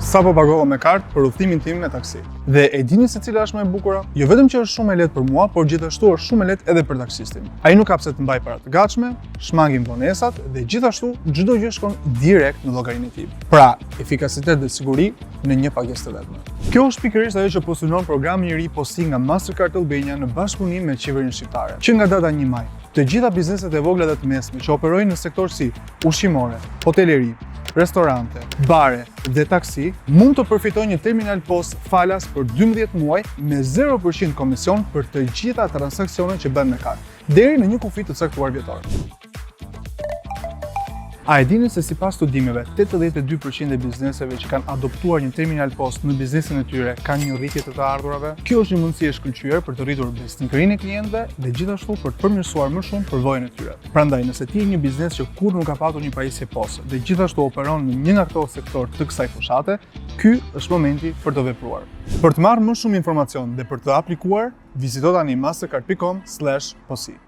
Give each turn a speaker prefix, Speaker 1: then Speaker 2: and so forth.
Speaker 1: Sa po pagova me kartë për udhëtimin tim me taksi. Dhe e dini se cila është më e bukura? Jo vetëm që është shumë e lehtë për mua, por gjithashtu është shumë e lehtë edhe për taksistin. Ai nuk ka pse të mbaj para të gatshme, shmangin vonesat dhe gjithashtu çdo gjë shkon direkt në llogarinë e tij. Pra, efikasitet dhe siguri në një pagesë të vetme. Kjo është pikërisht ajo që postulon programi i ri Posi nga Mastercard Albania në bashkëpunim me qeverinë shqiptare. Që nga data 1 maj, të gjitha bizneset e vogla dhe të mesme që operojnë në sektor si ushqimore, hoteleri, restorante, bare dhe taksi mund të përfitojnë një terminal POS falas për 12 muaj me 0% komision për të gjitha transaksionet që bën me kartë, deri në një kufi të caktuar vjetor. A e dini se sipas studimeve, 82% e bizneseve që kanë adoptuar një terminal POS në biznesin e tyre kanë një rritje të ardhurave? Kjo është një mundësi e shkëlqyer për të rritur besnikërinë e klientëve dhe gjithashtu për të përmirësuar më shumë përvojën e tyre. Prandaj, nëse ti je një biznes që kurrë nuk ka patur një pajisje POS dhe gjithashtu operon në një nga këto sektor të kësaj fushate, ky është momenti për të vepruar. Për të marrë më shumë informacion dhe për të aplikuar, vizito tani mastercard.com/posi.